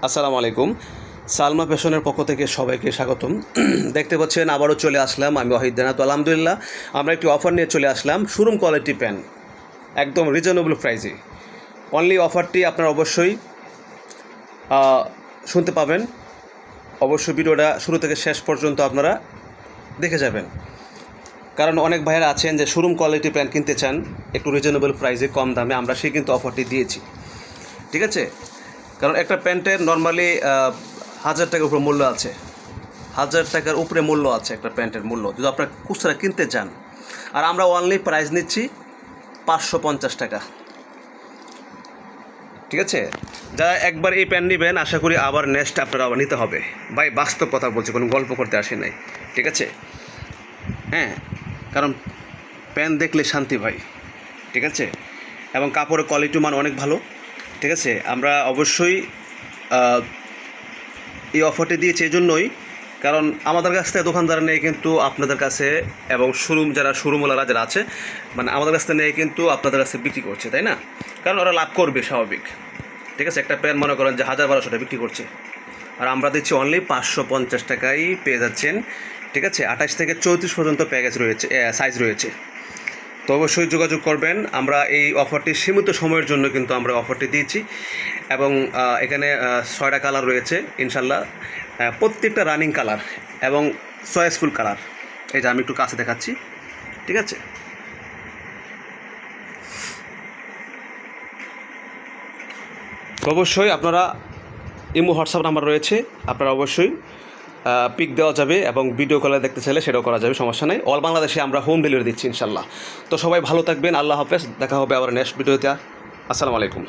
আসসালামু আলাইকুম। সালমা ফ্যাশনের পক্ষ থেকে সবাইকে স্বাগতম। দেখতে পাচ্ছেন আবারও চলে আসলাম আমি ওয়াহিদ দেনা। তো আলহামদুলিল্লাহ আমরা একটি অফার নিয়ে চলে আসলাম, শোরুম কোয়ালিটি প্যান্ট, একদম রিজনেবল প্রাইসে। অনলি অফারটি আপনারা অবশ্যই শুনতে পাবেন। অবশ্যই ভিডিওটা শুরু থেকে শেষ পর্যন্ত আপনারা দেখে যাবেন, কারণ অনেক ভাইয়েরা আছেন যে শোরুম কোয়ালিটি প্যান্ট কিনতে চান একটু রিজনেবল প্রাইসে, কম দামে। আমরা সেই কিন্তু অফারটি দিয়েছি, ঠিক আছে? কারণ একটা প্যান্টের নর্মালি 1000 টাকার উপরে মূল্য আছে, 1000 টাকার উপরে মূল্য আছে একটা প্যান্টের মূল্য, যদি আপনারা খুচরা কিনতে চান। আর আমরা অনলি প্রাইস নিচ্ছি 550 টাকা, ঠিক আছে? যারা একবার এই প্যান্ট নেবেন আশা করি আবার নেক্সট আপনারা আবার নিতে হবে। ভাই বাস্তব কথা বলছি, কোনো গল্প করতে আসে নাই, ঠিক আছে? হ্যাঁ, কারণ প্যান্ট দেখলে শান্তি ভাই, ঠিক আছে? এবং কাপড়ের কোয়ালিটি মান অনেক ভালো, ঠিক আছে? আমরা অবশ্যই এই অফারটি দিয়েছি এই জন্যই, কারণ আমাদের কাছ থেকে দোকানদার নেই কিন্তু আপনাদের কাছে, এবং শোরুমওয়ালারা যারা আছে মানে আমাদের কাছ থেকে নেই কিন্তু আপনাদের কাছে বিক্রি করছে, তাই না? কারণ ওরা লাভ করবে স্বাভাবিক, ঠিক আছে? একটা প্যান্ট মনে করেন যে 1000-1200 টাকা বিক্রি করছে, আর আমরা দিচ্ছি অনলি 550 টাকায় পেয়ে যাচ্ছেন, ঠিক আছে? 28 থেকে 34 পর্যন্ত প্যাকেজ রয়েছে, সাইজ রয়েছে। তো অবশ্যই যোগাযোগ করবেন। আমরা এই অফারটি সীমিত সময়ের জন্য কিন্তু আমরা অফারটি দিয়েছি, এবং এখানে 6টা কালার রয়েছে ইনশাল্লাহ, প্রত্যেকটা রানিং কালার এবং চয়েসফুল কালার। এই যে আমি একটু কাছে দেখাচ্ছি, ঠিক আছে? অবশ্যই আপনারা ইমো হোয়াটসঅ্যাপ নাম্বার রয়েছে, আপনারা অবশ্যই পিক দেওয়া যাবে, এবং ভিডিও কলে দেখতে চাইলে সেটাও করা যাবে, সমস্যা নেই। অল বাংলাদেশে আমরা হোম ডেলিভারি দিচ্ছি ইনশাল্লাহ। তো সবাই ভালো থাকবেন, আল্লাহ হাফেজ, দেখা হবে আবার নেক্সট ভিডিওতে। আসসালামু আলাইকুম।